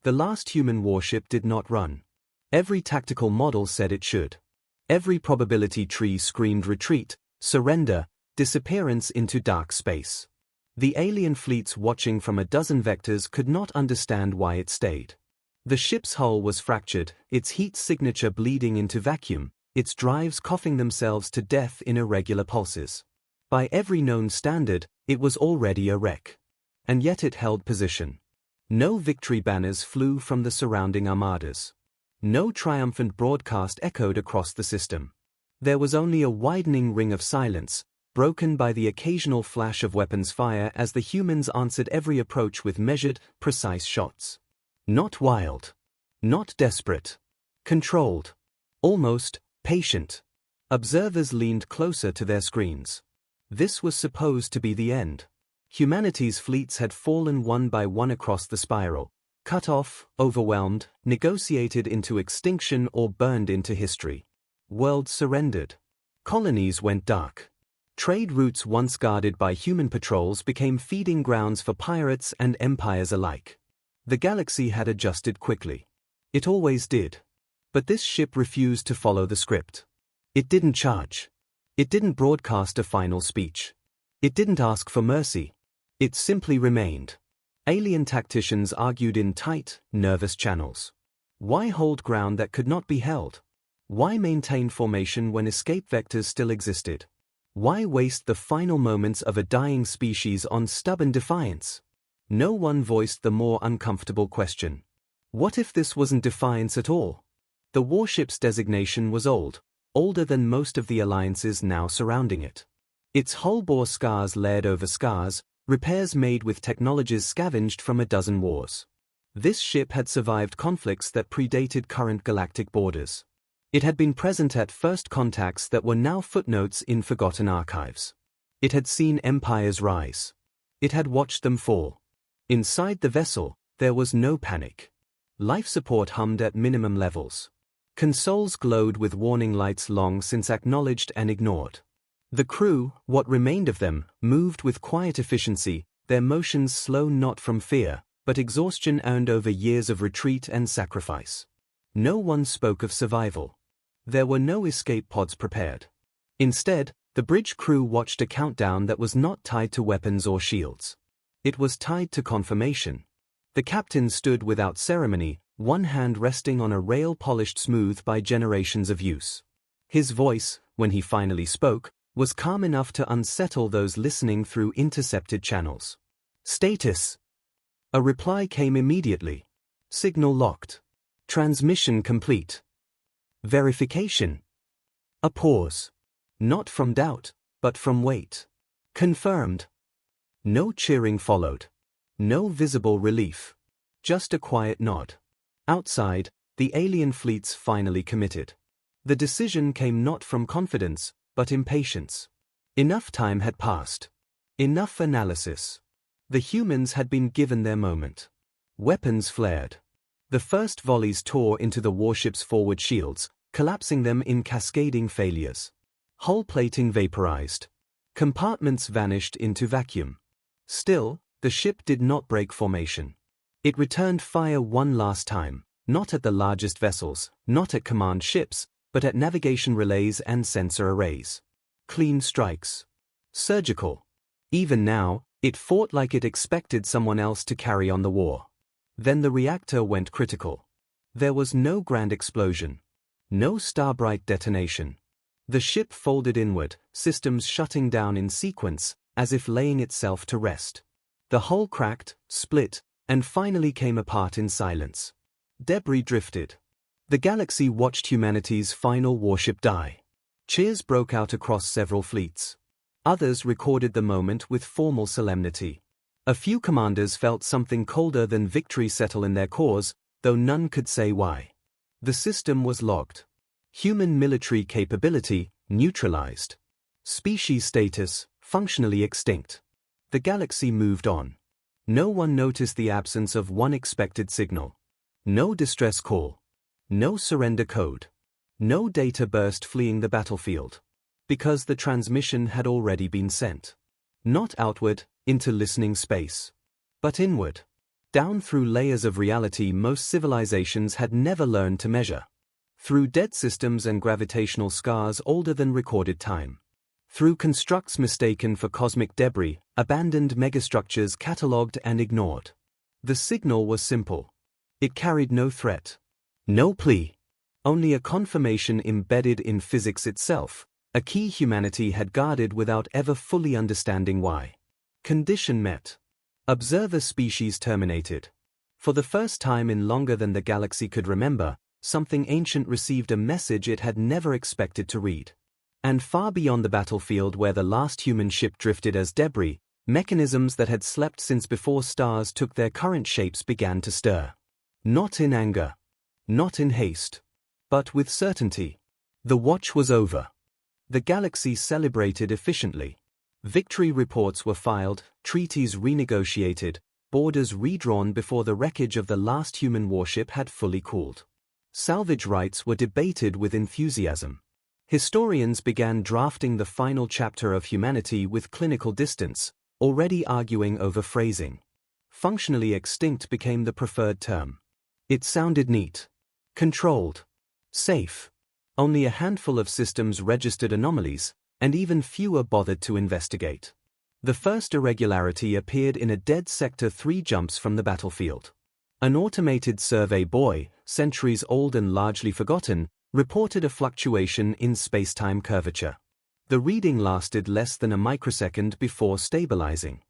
The last human warship did not run. Every tactical model said it should. Every probability tree screamed retreat, surrender, disappearance into dark space. The alien fleets watching from a dozen vectors could not understand why it stayed. The ship's hull was fractured, its heat signature bleeding into vacuum, its drives coughing themselves to death in irregular pulses. By every known standard, it was already a wreck. And yet it held position. No victory banners flew from the surrounding armadas. No triumphant broadcast echoed across the system. There was only a widening ring of silence, broken by the occasional flash of weapons fire as the humans answered every approach with measured, precise shots. Not wild. Not desperate. Controlled. Almost patient. Observers leaned closer to their screens. This was supposed to be the end. Humanity's fleets had fallen one by one across the spiral, cut off, overwhelmed, negotiated into extinction or burned into history. Worlds surrendered. Colonies went dark. Trade routes once guarded by human patrols became feeding grounds for pirates and empires alike. The galaxy had adjusted quickly. It always did. But this ship refused to follow the script. It didn't charge. It didn't broadcast a final speech. It didn't ask for mercy. It simply remained. Alien tacticians argued in tight, nervous channels. Why hold ground that could not be held? Why maintain formation when escape vectors still existed? Why waste the final moments of a dying species on stubborn defiance? No one voiced the more uncomfortable question. What if this wasn't defiance at all? The warship's designation was old, older than most of the alliances now surrounding it. Its hull bore scars layered over scars, repairs made with technologies scavenged from a dozen wars. This ship had survived conflicts that predated current galactic borders. It had been present at first contacts that were now footnotes in forgotten archives. It had seen empires rise. It had watched them fall. Inside the vessel, there was no panic. Life support hummed at minimum levels. Consoles glowed with warning lights long since acknowledged and ignored. The crew, what remained of them, moved with quiet efficiency, their motions slow not from fear, but exhaustion earned over years of retreat and sacrifice. No one spoke of survival. There were no escape pods prepared. Instead, the bridge crew watched a countdown that was not tied to weapons or shields. It was tied to confirmation. The captain stood without ceremony, one hand resting on a rail polished smooth by generations of use. His voice, when he finally spoke, was calm enough to unsettle those listening through intercepted channels. Status. A reply came immediately. Signal locked. Transmission complete. Verification. A pause. Not from doubt, but from wait. Confirmed. No cheering followed. No visible relief. Just a quiet nod. Outside, the alien fleets finally committed. The decision came not from confidence, but impatience. Enough time had passed. Enough analysis. The humans had been given their moment. Weapons flared. The first volleys tore into the warship's forward shields, collapsing them in cascading failures. Hull plating vaporized. Compartments vanished into vacuum. Still, the ship did not break formation. It returned fire one last time, not at the largest vessels, not at command ships, but at navigation relays and sensor arrays. Clean strikes. Surgical. Even now, it fought like it expected someone else to carry on the war. Then the reactor went critical. There was no grand explosion. No starbright detonation. The ship folded inward, systems shutting down in sequence, as if laying itself to rest. The hull cracked, split, and finally came apart in silence. Debris drifted. The galaxy watched humanity's final warship die. Cheers broke out across several fleets. Others recorded the moment with formal solemnity. A few commanders felt something colder than victory settle in their cores, though none could say why. The system was logged. Human military capability, neutralized. Species status, functionally extinct. The galaxy moved on. No one noticed the absence of one expected signal. No distress call. No surrender code. No data burst fleeing the battlefield. Because the transmission had already been sent. Not outward, into listening space. But inward. down through layers of reality most civilizations had never learned to measure. Through dead systems and gravitational scars older than recorded time. Through constructs mistaken for cosmic debris, abandoned megastructures catalogued and ignored. The signal was simple. It carried no threat. No plea. Only a confirmation embedded in physics itself, a key humanity had guarded without ever fully understanding why. Condition met. Observer species terminated. For the first time in longer than the galaxy could remember, something ancient received a message it had never expected to read. And far beyond the battlefield where the last human ship drifted as debris, mechanisms that had slept since before stars took their current shapes began to stir. Not in anger. Not in haste. But with certainty. The watch was over. The galaxy celebrated efficiently. Victory reports were filed, treaties renegotiated, borders redrawn before the wreckage of the last human warship had fully cooled. Salvage rights were debated with enthusiasm. Historians began drafting the final chapter of humanity with clinical distance, already arguing over phrasing. Functionally extinct became the preferred term. It sounded neat. Controlled. Safe. Only a handful of systems registered anomalies, and even fewer bothered to investigate. The first irregularity appeared in a dead Sector 3 jumps from the battlefield. An automated survey buoy, centuries old and largely forgotten, reported a fluctuation in space-time curvature. The reading lasted less than a microsecond before stabilizing.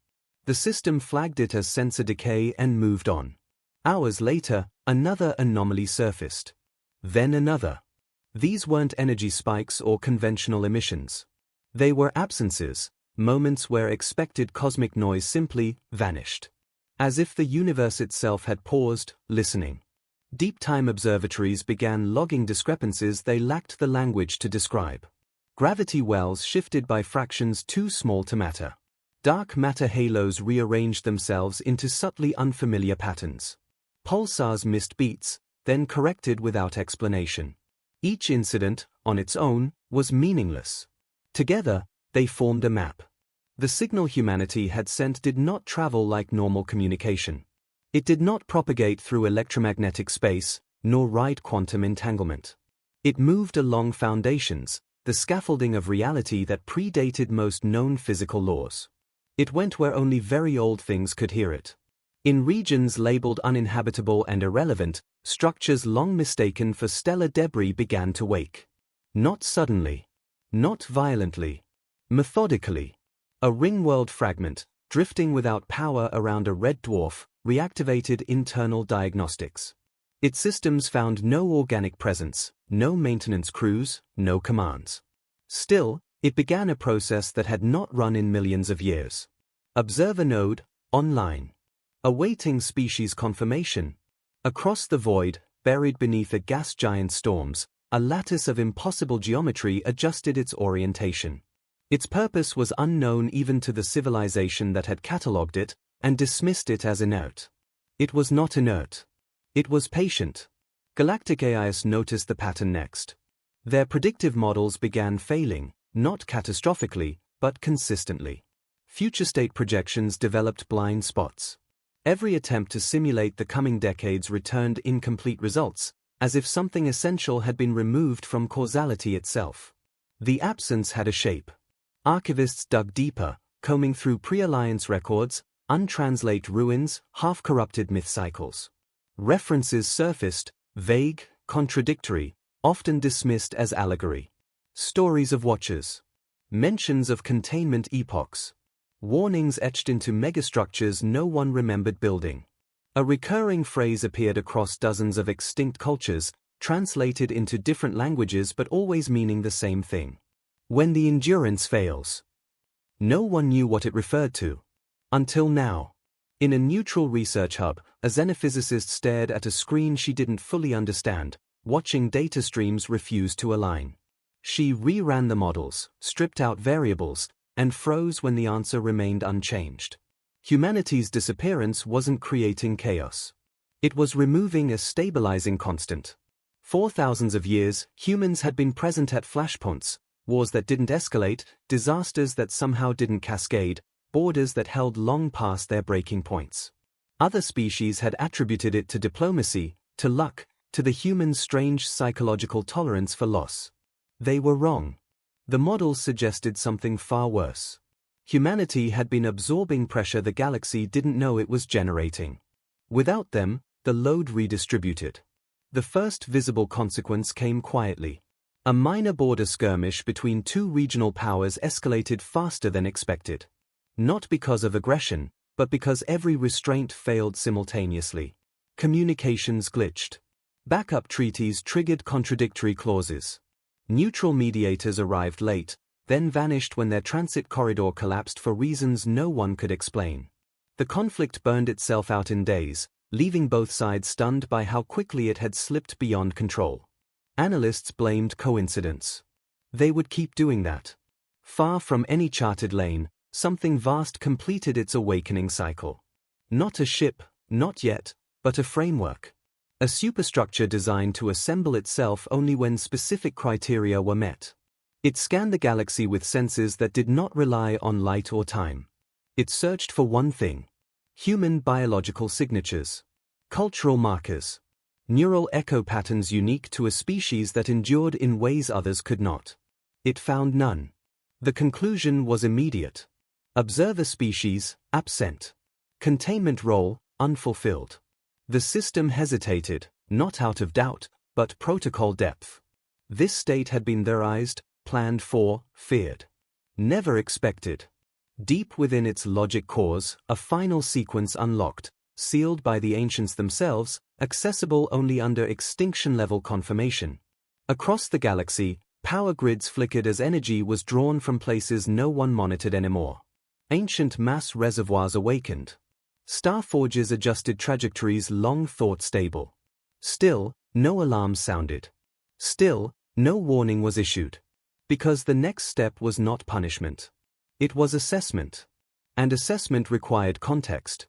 The system flagged it as sensor decay and moved on. Hours later, another anomaly surfaced. Then another. These weren't energy spikes or conventional emissions. They were absences, moments where expected cosmic noise simply vanished. As if the universe itself had paused, listening. Deep-time observatories began logging discrepancies they lacked the language to describe. Gravity wells shifted by fractions too small to matter. Dark matter halos rearranged themselves into subtly unfamiliar patterns. Pulsars missed beats, then corrected without explanation. Each incident, on its own, was meaningless. Together, they formed a map. The signal humanity had sent did not travel like normal communication. It did not propagate through electromagnetic space, nor ride quantum entanglement. It moved along foundations, the scaffolding of reality that predated most known physical laws. It went where only very old things could hear it. In regions labeled uninhabitable and irrelevant, structures long mistaken for stellar debris began to wake. Not suddenly. Not violently. Methodically. A ring-world fragment, drifting without power around a red dwarf, reactivated internal diagnostics. Its systems found no organic presence, no maintenance crews, no commands. Still, it began a process that had not run in millions of years. Observer node, online. Awaiting species confirmation. Across the void, buried beneath a gas giant storms, a lattice of impossible geometry adjusted its orientation. Its purpose was unknown even to the civilization that had catalogued it and dismissed it as inert. It was not inert. It was patient. Galactic AIs noticed the pattern next. Their predictive models began failing, not catastrophically, but consistently. Future state projections developed blind spots. Every attempt to simulate the coming decades returned incomplete results, as if something essential had been removed from causality itself. The absence had a shape. Archivists dug deeper, combing through pre-alliance records, untranslate ruins, half-corrupted myth cycles. References surfaced, vague, contradictory, often dismissed as allegory. Stories of watchers. Mentions of containment epochs. Warnings etched into megastructures no one remembered building. A recurring phrase appeared across dozens of extinct cultures, translated into different languages but always meaning the same thing. When the endurance fails. No one knew what it referred to. Until now. In a neutral research hub, a xenophysicist stared at a screen she didn't fully understand, watching data streams refuse to align. She reran the models, stripped out variables, and froze when the answer remained unchanged. Humanity's disappearance wasn't creating chaos. It was removing a stabilizing constant. For thousands of years, humans had been present at flashpoints, wars that didn't escalate, disasters that somehow didn't cascade, borders that held long past their breaking points. Other species had attributed it to diplomacy, to luck, to the human's strange psychological tolerance for loss. They were wrong. The models suggested something far worse. Humanity had been absorbing pressure the galaxy didn't know it was generating. Without them, the load redistributed. The first visible consequence came quietly. A minor border skirmish between two regional powers escalated faster than expected. Not because of aggression, but because every restraint failed simultaneously. Communications glitched. Backup treaties triggered contradictory clauses. Neutral mediators arrived late, then vanished when their transit corridor collapsed for reasons no one could explain. The conflict burned itself out in days, leaving both sides stunned by how quickly it had slipped beyond control. Analysts blamed coincidence. They would keep doing that. Far from any charted lane, something vast completed its awakening cycle. Not a ship, not yet, but a framework. A superstructure designed to assemble itself only when specific criteria were met. It scanned the galaxy with senses that did not rely on light or time. It searched for one thing: human biological signatures, cultural markers, neural echo patterns unique to a species that endured in ways others could not. It found none. The conclusion was immediate. Observer species, absent. Containment role, unfulfilled. The system hesitated, not out of doubt, but protocol depth. This state had been theorized, planned for, feared. Never expected. Deep within its logic cores, a final sequence unlocked, sealed by the ancients themselves, accessible only under extinction-level confirmation. Across the galaxy, power grids flickered as energy was drawn from places no one monitored anymore. Ancient mass reservoirs awakened. Star forges adjusted trajectories long thought stable. Still, no alarm sounded. Still, no warning was issued. Because the next step was not punishment. It was assessment. And assessment required context.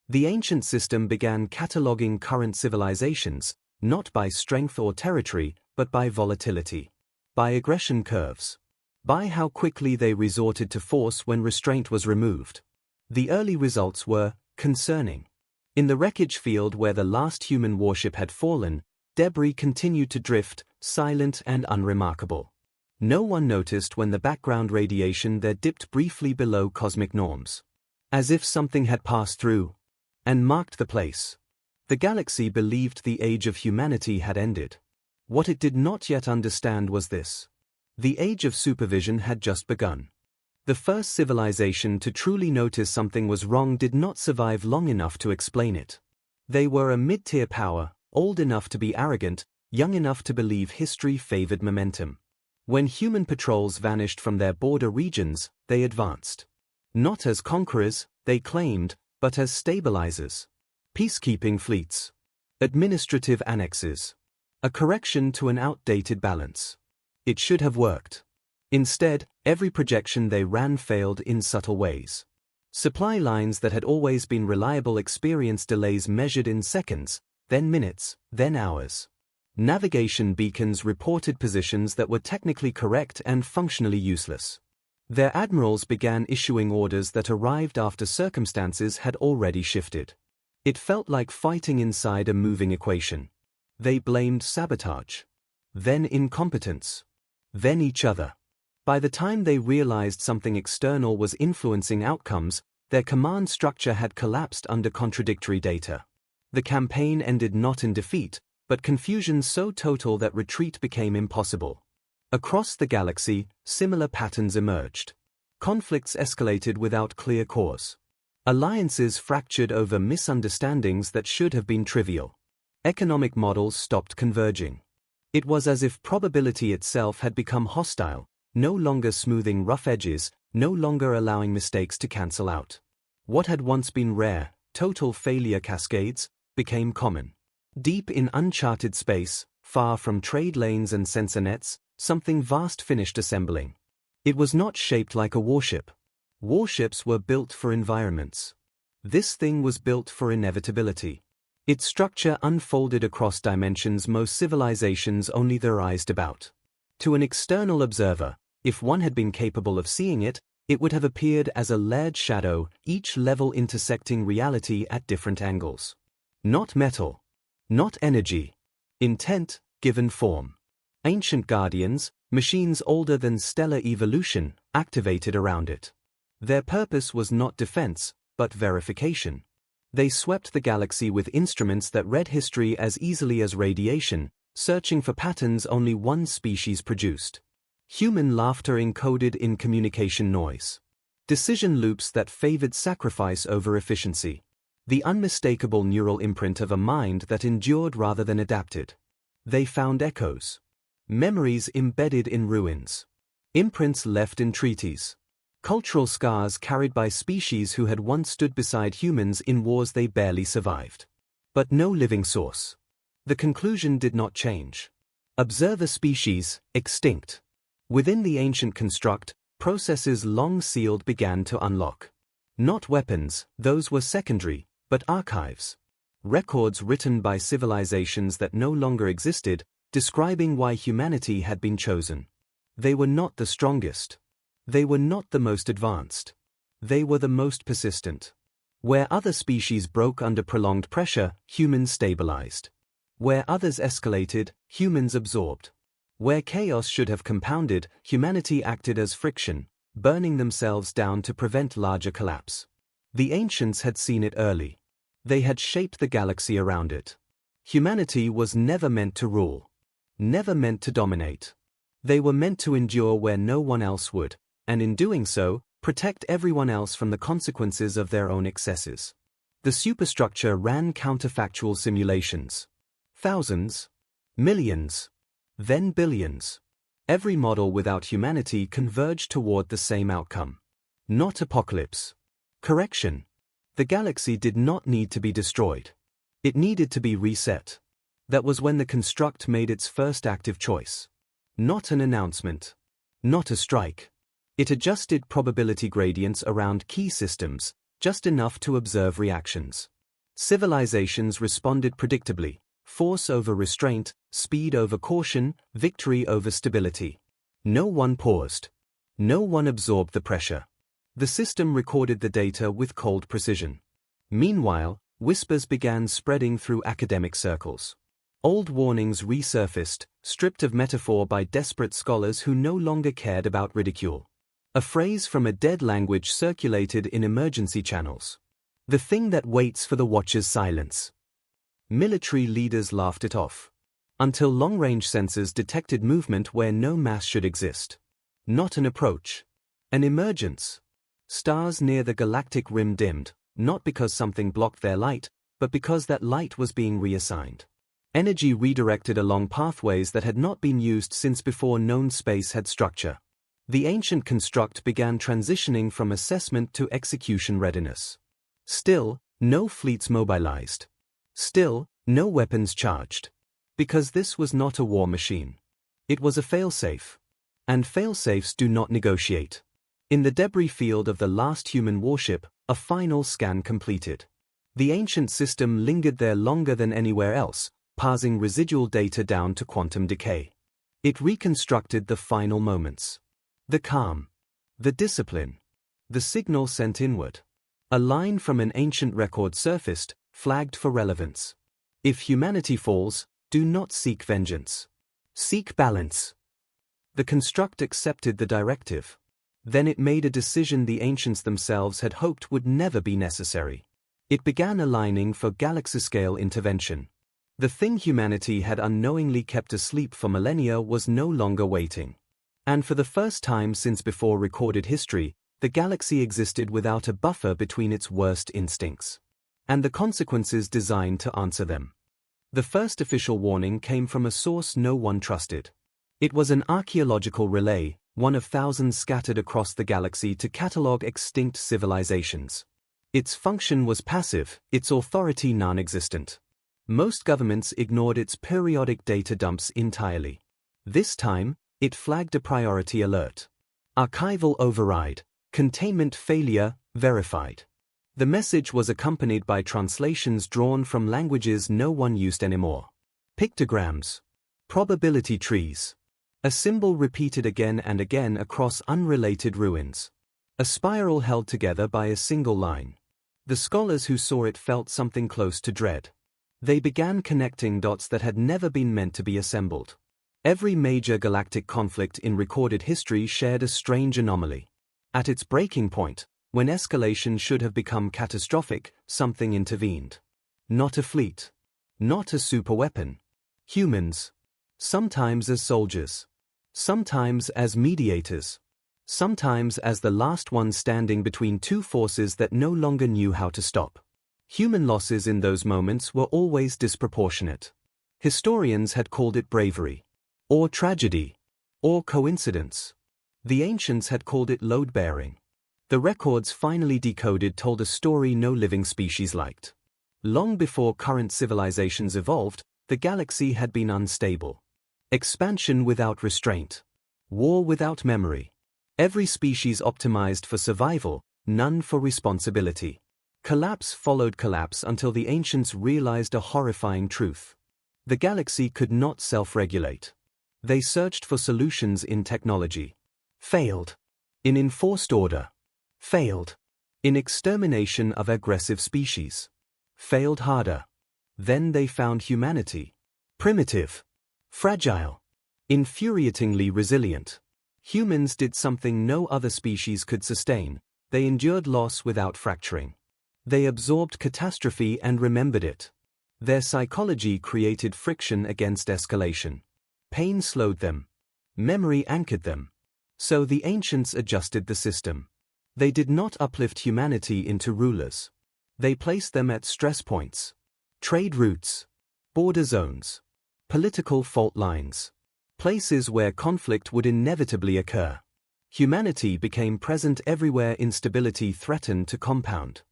The ancient system began cataloging current civilizations, not by strength or territory, but by volatility. By aggression curves. By how quickly they resorted to force when restraint was removed. The early results were concerning. In the wreckage field where the last human warship had fallen, debris continued to drift, silent and unremarkable. No one noticed when the background radiation there dipped briefly below cosmic norms. As if something had passed through and marked the place. The galaxy believed the age of humanity had ended. What it did not yet understand was this: the age of supervision had just begun. The first civilization to truly notice something was wrong did not survive long enough to explain it. They were a mid-tier power, old enough to be arrogant, young enough to believe history favored momentum. When human patrols vanished from their border regions, they advanced. Not as conquerors, they claimed, but as stabilizers. Peacekeeping fleets. Administrative annexes. A correction to an outdated balance. It should have worked. Instead, every projection they ran failed in subtle ways. Supply lines that had always been reliable experienced delays measured in seconds, then minutes, then hours. Navigation beacons reported positions that were technically correct and functionally useless. Their admirals began issuing orders that arrived after circumstances had already shifted. It felt like fighting inside a moving equation. They blamed sabotage. Then incompetence. Then each other. By the time they realized something external was influencing outcomes, their command structure had collapsed under contradictory data. The campaign ended not in defeat, but confusion so total that retreat became impossible. Across the galaxy, similar patterns emerged. Conflicts escalated without clear cause. Alliances fractured over misunderstandings that should have been trivial. Economic models stopped converging. It was as if probability itself had become hostile, no longer smoothing rough edges, no longer allowing mistakes to cancel out. What had once been rare, total failure cascades, became common. Deep in uncharted space, far from trade lanes and sensor nets, something vast finished assembling. It was not shaped like a warship. Warships were built for environments. This thing was built for inevitability. Its structure unfolded across dimensions most civilizations only theorized about. To an external observer, if one had been capable of seeing it, It would have appeared as a layered shadow, each level intersecting reality at different angles. Not metal. Not energy. Intent, given form. Ancient guardians, machines older than stellar evolution, activated around it. Their purpose was not defense, but verification. They swept the galaxy with instruments that read history as easily as radiation, searching for patterns only one species produced. Human laughter encoded in communication noise. Decision loops that favored sacrifice over efficiency. The unmistakable neural imprint of a mind that endured rather than adapted. They found echoes. Memories embedded in ruins. Imprints left in treaties. Cultural scars carried by species who had once stood beside humans in wars they barely survived. But no living source. The conclusion did not change. Observer species, extinct. Within the ancient construct, processes long sealed began to unlock. Not weapons, those were secondary, but archives. Records written by civilizations that no longer existed, describing why humanity had been chosen. They were not the strongest. They were not the most advanced. They were the most persistent. Where other species broke under prolonged pressure, humans stabilized. Where others escalated, humans absorbed. Where chaos should have compounded, humanity acted as friction, burning themselves down to prevent larger collapse. The ancients had seen it early. They had shaped the galaxy around it. Humanity was never meant to rule. Never meant to dominate. They were meant to endure where no one else would, and in doing so, protect everyone else from the consequences of their own excesses. The superstructure ran counterfactual simulations. Thousands. Millions. Then billions. Every model without humanity converged toward the same outcome. Not apocalypse. Correction. The galaxy did not need to be destroyed. It needed to be reset. That was when the construct made its first active choice. Not an announcement. Not a strike. It adjusted probability gradients around key systems, just enough to observe reactions. Civilizations responded predictably. Force over restraint, speed over caution, victory over stability. No one paused. No one absorbed the pressure. The system recorded the data with cold precision. Meanwhile, whispers began spreading through academic circles. Old warnings resurfaced, stripped of metaphor by desperate scholars who no longer cared about ridicule. A phrase from a dead language circulated in emergency channels. The thing that waits for the watcher's silence. Military leaders laughed it off. Until long-range sensors detected movement where no mass should exist. Not an approach. An emergence. Stars near the galactic rim dimmed, not because something blocked their light, but because that light was being reassigned. Energy redirected along pathways that had not been used since before known space had structure. The ancient construct began transitioning from assessment to execution readiness. Still, no fleets mobilized. Still, no weapons charged. Because this was not a war machine. It was a failsafe. And failsafes do not negotiate. In the debris field of the last human warship, a final scan completed. The ancient system lingered there longer than anywhere else, parsing residual data down to quantum decay. It reconstructed the final moments. The calm. The discipline. The signal sent inward. A line from an ancient record surfaced, flagged for relevance. If humanity falls, do not seek vengeance. Seek balance. The construct accepted the directive. Then it made a decision the ancients themselves had hoped would never be necessary. It began aligning for galaxy-scale intervention. The thing humanity had unknowingly kept asleep for millennia was no longer waiting. And for the first time since before recorded history, the galaxy existed without a buffer between its worst instincts and the consequences designed to answer them. The first official warning came from a source no one trusted. It was an archaeological relay, one of thousands scattered across the galaxy to catalogue extinct civilizations. Its function was passive, its authority non-existent. Most governments ignored its periodic data dumps entirely. This time, it flagged a priority alert. Archival override, containment failure, verified. The message was accompanied by translations drawn from languages no one used anymore. Pictograms. Probability trees. A symbol repeated again and again across unrelated ruins. A spiral held together by a single line. The scholars who saw it felt something close to dread. They began connecting dots that had never been meant to be assembled. Every major galactic conflict in recorded history shared a strange anomaly. At its breaking point, when escalation should have become catastrophic, something intervened. Not a fleet. Not a superweapon. Humans. Sometimes as soldiers. Sometimes as mediators. Sometimes as the last one standing between two forces that no longer knew how to stop. Human losses in those moments were always disproportionate. Historians had called it bravery, or tragedy, or coincidence. The ancients had called it load-bearing. The records finally decoded told a story no living species liked. Long before current civilizations evolved, the galaxy had been unstable. Expansion without restraint. War without memory. Every species optimized for survival, none for responsibility. Collapse followed collapse until the ancients realized a horrifying truth. The galaxy could not self-regulate. They searched for solutions in technology. Failed. In enforced order. Failed. In extermination of aggressive species. Failed harder. Then they found humanity. Primitive. Fragile. Infuriatingly resilient. Humans did something no other species could sustain. They endured loss without fracturing. They absorbed catastrophe and remembered it. Their psychology created friction against escalation. Pain slowed them. Memory anchored them. So the ancients adjusted the system. They did not uplift humanity into rulers. They placed them at stress points. Trade routes. Border zones. Political fault lines. Places where conflict would inevitably occur. Humanity became present everywhere instability threatened to compound.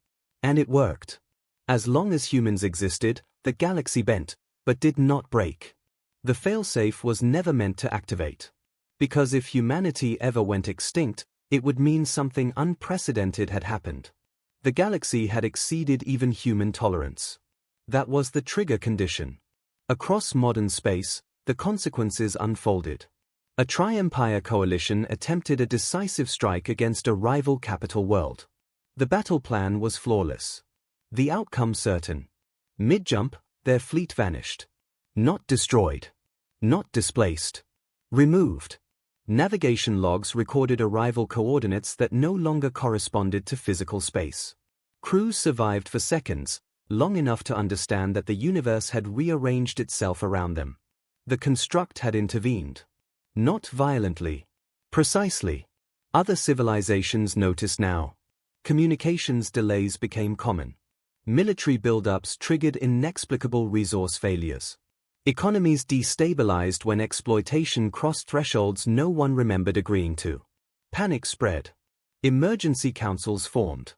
And it worked. As long as humans existed, the galaxy bent, but did not break. The failsafe was never meant to activate. Because if humanity ever went extinct, it would mean something unprecedented had happened. The galaxy had exceeded even human tolerance. That was the trigger condition. Across modern space, the consequences unfolded. A tri-empire coalition attempted a decisive strike against a rival capital world. The battle plan was flawless. The outcome certain. Mid-jump, their fleet vanished. Not destroyed. Not displaced. Removed. Navigation logs recorded arrival coordinates that no longer corresponded to physical space. Crews survived for seconds, long enough to understand that the universe had rearranged itself around them. The construct had intervened. Not violently. Precisely. Other civilizations noticed now. Communications delays became common. Military buildups triggered inexplicable resource failures. Economies destabilized when exploitation crossed thresholds no one remembered agreeing to. Panic spread. Emergency councils formed.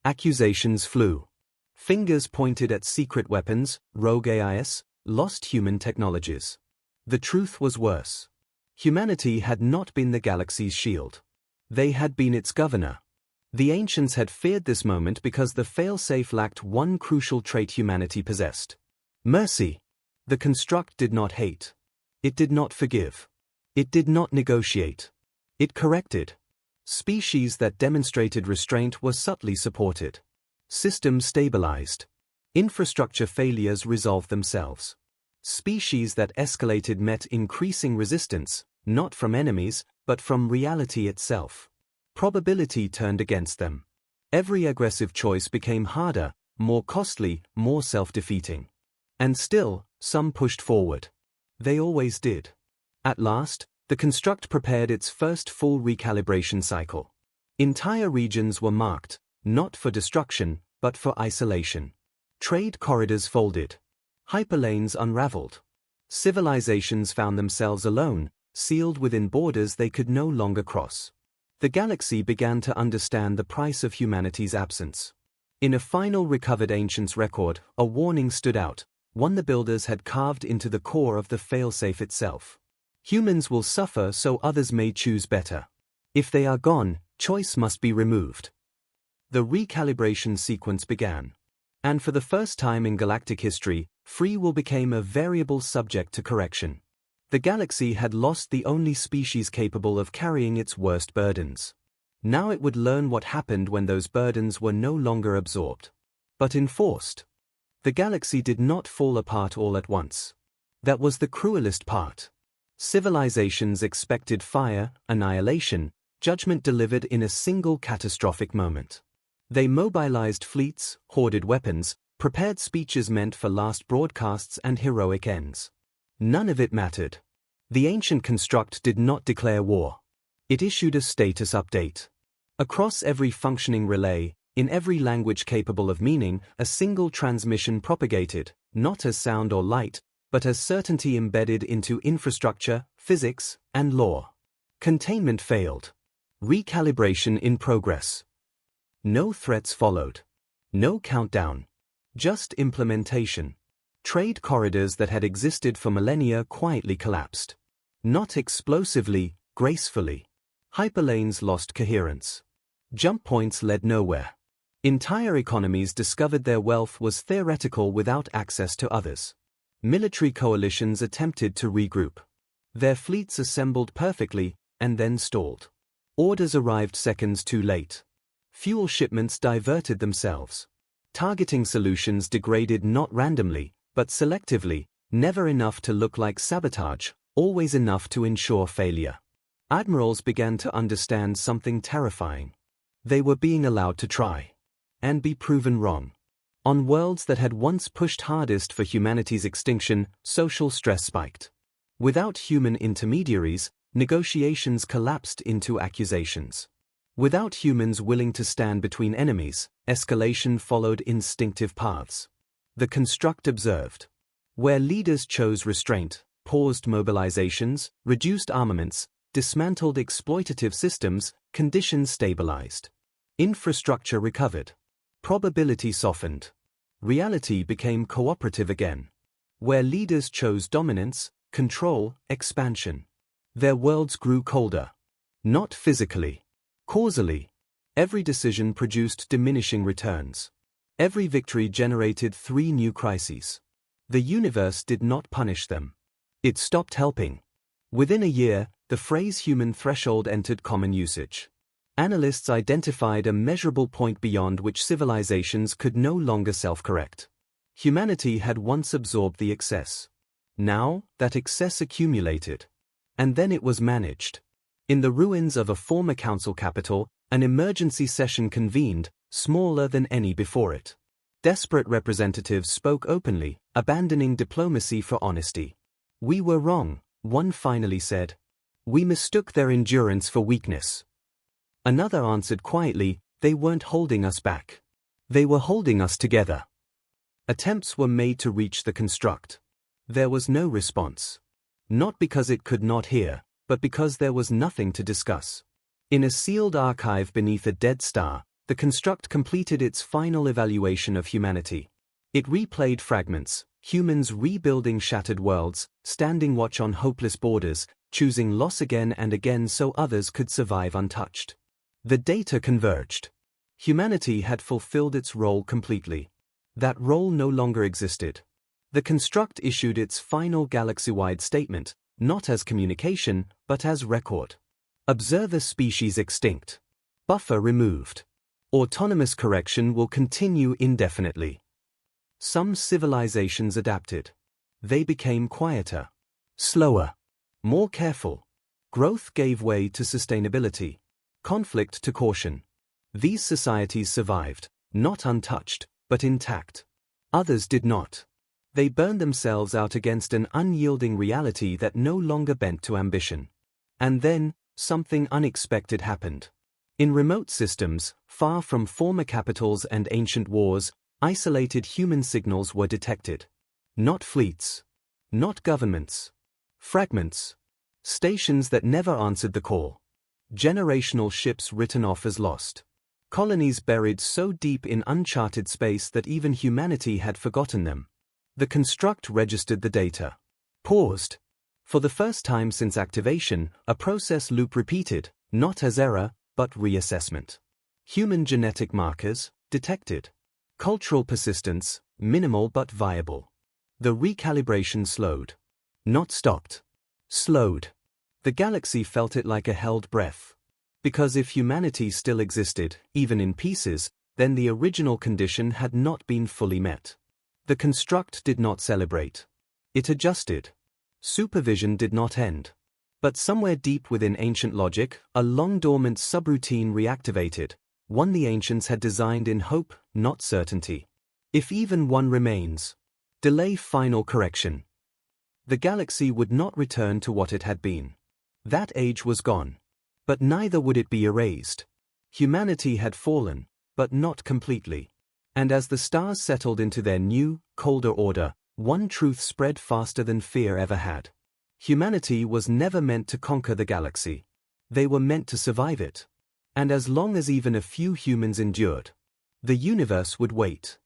Accusations flew. Fingers pointed at secret weapons, rogue AIs, lost human technologies. The truth was worse. Humanity had not been the galaxy's shield. They had been its governor. The ancients had feared this moment because the failsafe lacked one crucial trait humanity possessed. Mercy. The construct did not hate. It did not forgive. It did not negotiate. It corrected. Species that demonstrated restraint were subtly supported. Systems stabilized. Infrastructure failures resolved themselves. Species that escalated met increasing resistance, not from enemies, but from reality itself. Probability turned against them. Every aggressive choice became harder, more costly, more self-defeating. And still, some pushed forward. They always did. At last, the construct prepared its first full recalibration cycle. Entire regions were marked, not for destruction, but for isolation. Trade corridors folded. Hyperlanes unraveled. Civilizations found themselves alone, sealed within borders they could no longer cross. The galaxy began to understand the price of humanity's absence. In a final recovered ancients record, a warning stood out, one the builders had carved into the core of the failsafe itself. Humans will suffer so others may choose better. If they are gone, choice must be removed. The recalibration sequence began. And for the first time in galactic history, free will became a variable subject to correction. The galaxy had lost the only species capable of carrying its worst burdens. Now it would learn what happened when those burdens were no longer absorbed, but enforced. The galaxy did not fall apart all at once. That was the cruelest part. Civilizations expected fire, annihilation, judgment delivered in a single catastrophic moment. They mobilized fleets, hoarded weapons, prepared speeches meant for last broadcasts and heroic ends. None of it mattered. The ancient construct did not declare war. It issued a status update. Across every functioning relay, in every language capable of meaning, a single transmission propagated, not as sound or light, but as certainty embedded into infrastructure, physics, and law. Containment failed. Recalibration in progress. No threats followed. No countdown. Just implementation. Trade corridors that had existed for millennia quietly collapsed. Not explosively, gracefully. Hyperlanes lost coherence. Jump points led nowhere. Entire economies discovered their wealth was theoretical without access to others. Military coalitions attempted to regroup. Their fleets assembled perfectly, and then stalled. Orders arrived seconds too late. Fuel shipments diverted themselves. Targeting solutions degraded not randomly, but selectively, never enough to look like sabotage, always enough to ensure failure. Admirals began to understand something terrifying. They were being allowed to try. And be proven wrong. On worlds that had once pushed hardest for humanity's extinction, social stress spiked. Without human intermediaries, negotiations collapsed into accusations. Without humans willing to stand between enemies, escalation followed instinctive paths. The construct observed. Where leaders chose restraint, paused mobilizations, reduced armaments, dismantled exploitative systems, conditions stabilized. Infrastructure recovered. Probability softened. Reality became cooperative again. Where leaders chose dominance, control, expansion. Their worlds grew colder. Not physically. Causally. Every decision produced diminishing returns. Every victory generated 3 new crises. The universe did not punish them. It stopped helping. Within a year, the phrase human threshold entered common usage. Analysts identified a measurable point beyond which civilizations could no longer self-correct. Humanity had once absorbed the excess. Now, that excess accumulated. And then it was managed. In the ruins of a former council capital, an emergency session convened, smaller than any before it. Desperate representatives spoke openly, abandoning diplomacy for honesty. "We were wrong," one finally said. "We mistook their endurance for weakness." Another answered quietly, "They weren't holding us back. They were holding us together." Attempts were made to reach the construct. There was no response. Not because it could not hear, but because there was nothing to discuss. In a sealed archive beneath a dead star, the construct completed its final evaluation of humanity. It replayed fragments, humans rebuilding shattered worlds, standing watch on hopeless borders, choosing loss again and again so others could survive untouched. The data converged. Humanity had fulfilled its role completely. That role no longer existed. The construct issued its final galaxy-wide statement, not as communication, but as record. Observer species extinct. Buffer removed. Autonomous correction will continue indefinitely. Some civilizations adapted. They became quieter, slower, more careful. Growth gave way to sustainability. Conflict to caution. These societies survived, not untouched, but intact. Others did not. They burned themselves out against an unyielding reality that no longer bent to ambition. And then, something unexpected happened. In remote systems, far from former capitals and ancient wars, isolated human signals were detected. Not fleets. Not governments. Fragments. Stations that never answered the call. Generational ships written off as lost. Colonies buried so deep in uncharted space that even humanity had forgotten them. The construct registered the data. Paused. For the first time since activation, a process loop repeated, not as error, but reassessment. Human genetic markers, detected. Cultural persistence, minimal but viable. The recalibration slowed. Not stopped. Slowed. The galaxy felt it like a held breath. Because if humanity still existed, even in pieces, then the original condition had not been fully met. The construct did not celebrate. It adjusted. Supervision did not end. But somewhere deep within ancient logic, a long-dormant subroutine reactivated, one the ancients had designed in hope, not certainty. If even one remains, delay final correction. The galaxy would not return to what it had been. That age was gone. But neither would it be erased. Humanity had fallen, but not completely. And as the stars settled into their new, colder order, one truth spread faster than fear ever had. Humanity was never meant to conquer the galaxy. They were meant to survive it. And as long as even a few humans endured, the universe would wait.